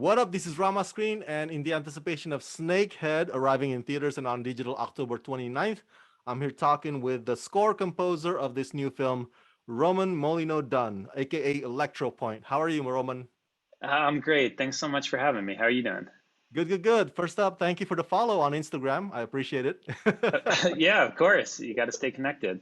What up? This is Rama Screen, and in the anticipation of Snakehead arriving in theaters and on digital October 29th, I'm here talking with the score composer of this new film, Roman Molino Dunn, aka Electropoint. How are you, Roman? I'm great. Thanks so much for having me. How are you doing? Good, good, good. First up, thank you for the follow on Instagram. I appreciate it. Yeah, of course. You got to stay connected.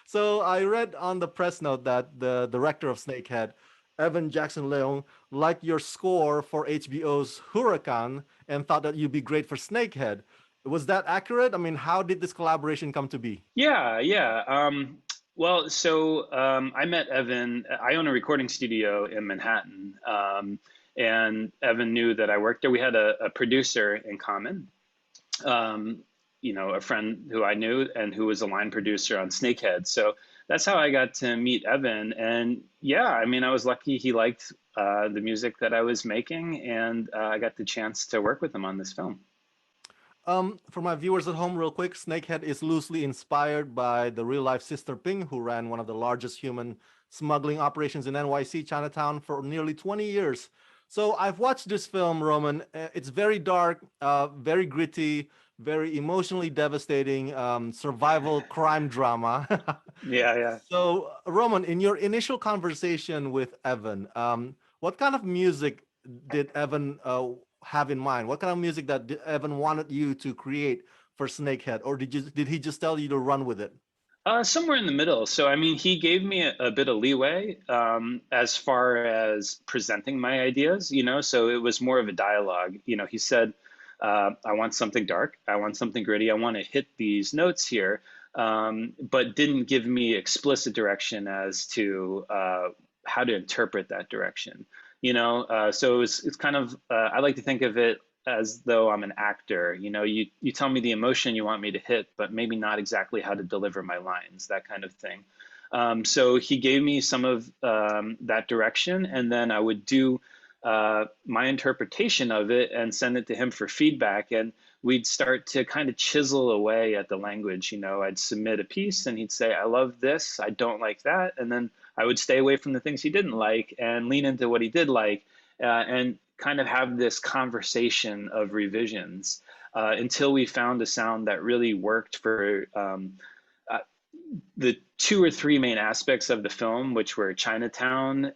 So I read on the press note that the director of Snakehead, Evan Jackson Leong, liked your score for HBO's Huracan and thought that you'd be great for Snakehead. Was that accurate? I mean, how did this collaboration come to be? Yeah, yeah. I met Evan. I own a recording studio in Manhattan, and Evan knew that I worked there. We had a producer in common, um, a friend who I knew and who was a line producer on Snakehead. So that's how I got to meet Evan. And yeah, I mean, I was lucky he liked the music that I was making, and I got the chance to work with him on this film. For my viewers at home, real quick, Snakehead is loosely inspired by the real life Sister Ping, who ran one of the largest human smuggling operations in NYC Chinatown for nearly 20 years. So I've watched this film, Roman. It's very dark, very gritty, very emotionally devastating, survival crime drama. Yeah, yeah. So, Roman, in your initial conversation with Evan, what kind of music did Evan have in mind? What kind of music that Evan wanted you to create for Snakehead, or did he just tell you to run with it? Somewhere in the middle. So, I mean, he gave me a bit of leeway as far as presenting my ideas, so it was more of a dialogue. He said, I want something dark, I want something gritty, I want to hit these notes here, but didn't give me explicit direction as to how to interpret that direction. So it's kind of, I like to think of it as though I'm an actor. You tell me the emotion you want me to hit, but maybe not exactly how to deliver my lines, that kind of thing. So he gave me some of that direction, and then I would do my interpretation of it and send it to him for feedback. And we'd start to kind of chisel away at the language. I'd submit a piece and he'd say, I love this, I don't like that. And then I would stay away from the things he didn't like and lean into what he did like, and kind of have this conversation of revisions until we found a sound that really worked for uh, the two or three main aspects of the film, which were Chinatown,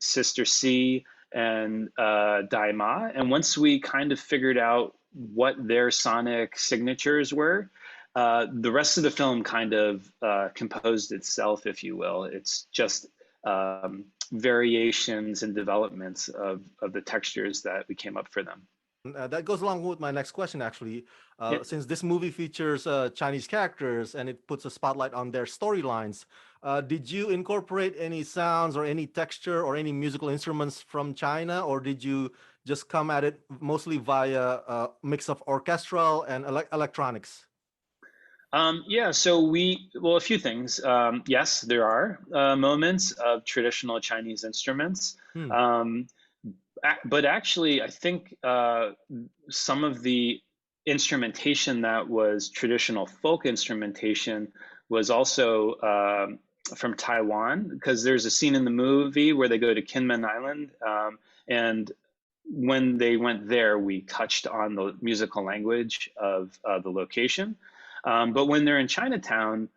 Sister C, and Daima. And once we kind of figured out what their sonic signatures were, the rest of the film kind of composed itself, if you will. It's just variations and developments of the textures that we came up for them. That goes along with my next question, actually. Yeah. Since this movie features Chinese characters and it puts a spotlight on their storylines, did you incorporate any sounds or any texture or any musical instruments from China, or did you just come at it mostly via a mix of orchestral and electronics? Yeah, so well, a few things. Yes, there are moments of traditional Chinese instruments. Hmm. Um, but actually, I think some of the instrumentation that was traditional folk instrumentation was also from Taiwan, because there's a scene in the movie where they go to Kinmen Island, and when they went there, we touched on the musical language of the location. But when they're in Chinatown,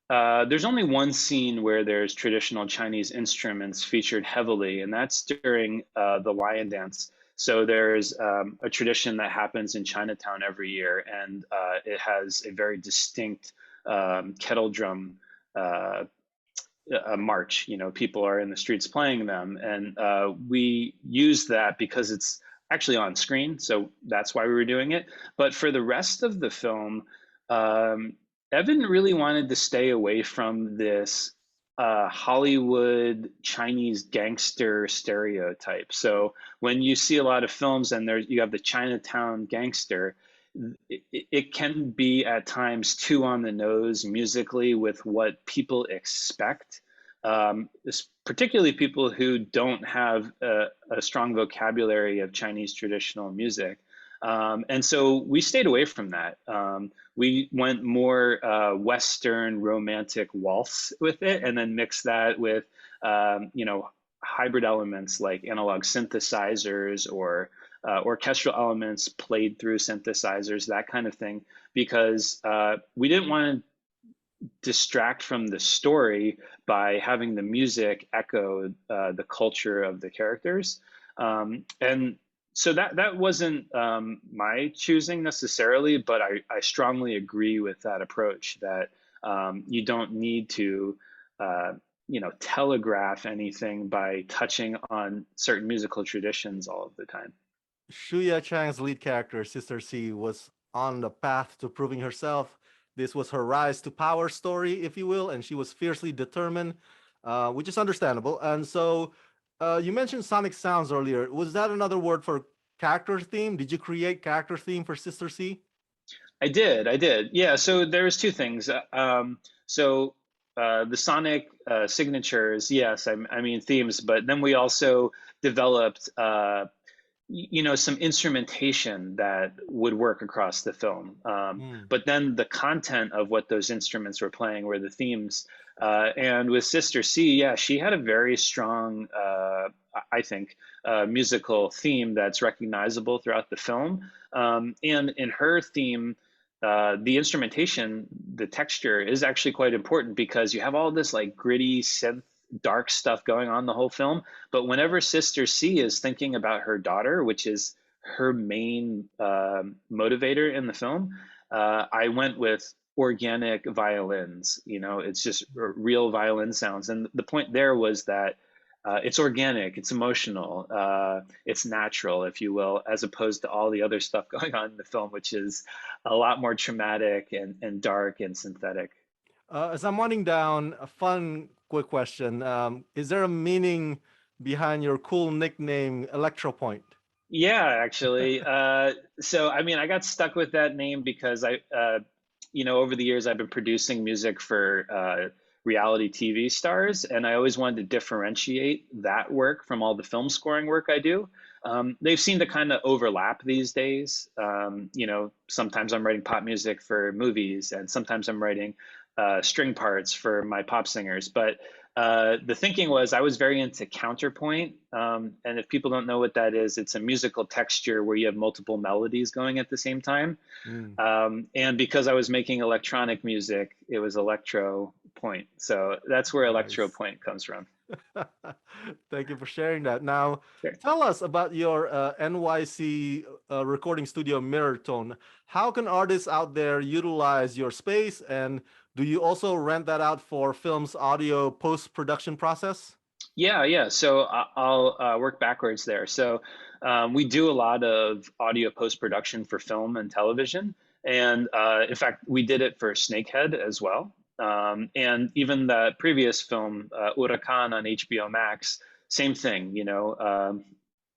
there's only one scene where there's traditional Chinese instruments featured heavily, and that's during the lion dance. So there's a tradition that happens in Chinatown every year, and it has a very distinct kettle drum march. People are in the streets playing them, and we use that because it's actually on screen, so that's why we were doing it. But for the rest of the film, um, Evan really wanted to stay away from this Hollywood Chinese gangster stereotype. So when you see a lot of films and you have the Chinatown gangster, it can be at times too on the nose musically with what people expect. Particularly people who don't have a strong vocabulary of Chinese traditional music. And so we stayed away from that. We went more Western romantic waltz with it, and then mixed that with, hybrid elements like analog synthesizers or orchestral elements played through synthesizers, that kind of thing, because we didn't want to distract from the story by having the music echo the culture of the characters. And so that wasn't my choosing necessarily, but I strongly agree with that approach that you don't need to telegraph anything by touching on certain musical traditions all of the time. Shuya Chang's lead character, Sister C, was on the path to proving herself. This was her rise to power story, if you will, and she was fiercely determined, which is understandable. And so you mentioned sonic sounds earlier. Was that another word for character theme? Did you create character theme for Sister C? I did. Yeah, so there's two things. So the sonic signatures, yes, I mean themes, but then we also developed some instrumentation that would work across the film. Mm. But then the content of what those instruments were playing were the themes. And with Sister C, yeah, she had a very strong, I think, musical theme that's recognizable throughout the film. And in her theme, the instrumentation, the texture is actually quite important because you have all this like gritty synth dark stuff going on the whole film. But whenever Sister C is thinking about her daughter, which is her main motivator in the film, I went with organic violins. It's just real violin sounds. And the point there was that it's organic, it's emotional, it's natural, if you will, as opposed to all the other stuff going on in the film, which is a lot more traumatic and dark and synthetic. As I'm winding down, a fun, quick question. Is there a meaning behind your cool nickname, Electropoint? Yeah, actually. So, I mean, I got stuck with that name because over the years, I've been producing music for reality TV stars, and I always wanted to differentiate that work from all the film scoring work I do. They've seemed to kind of overlap these days. Sometimes I'm writing pop music for movies, and sometimes I'm writing string parts for my pop singers. But the thinking was I was very into counterpoint. And if people don't know what that is, it's a musical texture where you have multiple melodies going at the same time. Mm. And because I was making electronic music, it was Electro Point. So that's where Electro Nice. Point comes from. Thank you for sharing that. Now, Sure. tell us about your NYC recording studio, Mirrortone. How can artists out there utilize your space? And do you also rent that out for film's audio post-production process? Yeah. So I'll work backwards there. So we do a lot of audio post production for film and television, and in fact, we did it for Snakehead as well. And even the previous film, Huracan on HBO Max, same thing.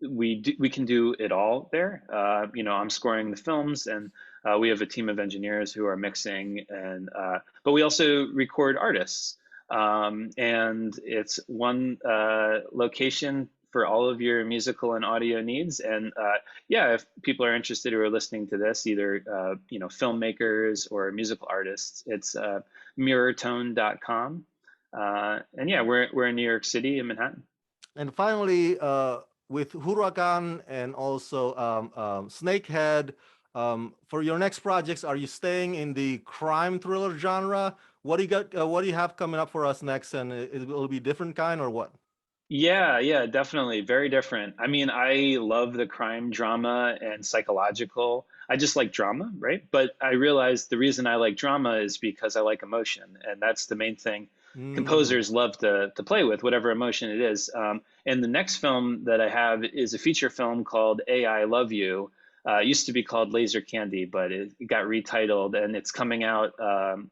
We can do it all there. I'm scoring the films, and we have a team of engineers who are mixing, and but we also record artists. And it's one location for all of your musical and audio needs. And yeah, if people are interested who are listening to this, either filmmakers or musical artists, it's mirrortone.com. And yeah, we're in New York City in Manhattan. And finally, with Huracan and also Snakehead, for your next projects, are you staying in the crime thriller genre? What do you got? What do you have coming up for us next? And will it be different kind or what? Yeah, definitely. Very different. I mean, I love the crime drama and psychological. I just like drama, right? But I realized the reason I like drama is because I like emotion, and that's the main thing Mm. composers love to play with, whatever emotion it is. And the next film that I have is a feature film called AI Love You. It used to be called Laser Candy, but it got retitled, and it's coming out on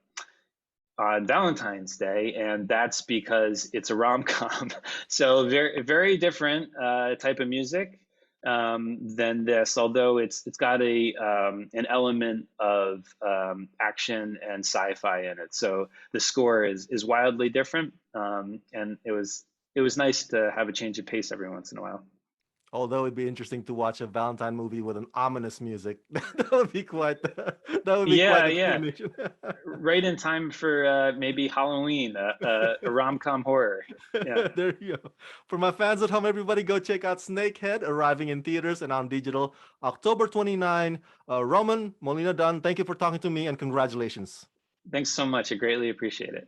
Valentine's Day, and that's because it's a rom-com. So very very different type of music than this, although it's got an element of action and sci-fi in it. So the score is wildly different, and it was nice to have a change of pace every once in a while. Although it'd be interesting to watch a Valentine movie with an ominous music. That would be quite that would be quite Yeah, the yeah. combination. Right in time for maybe Halloween, a rom-com horror. Yeah. There you go. For my fans at home, everybody go check out Snakehead, arriving in theaters and on digital October 29. Roman, Molino Dunn, thank you for talking to me and congratulations. Thanks so much. I greatly appreciate it.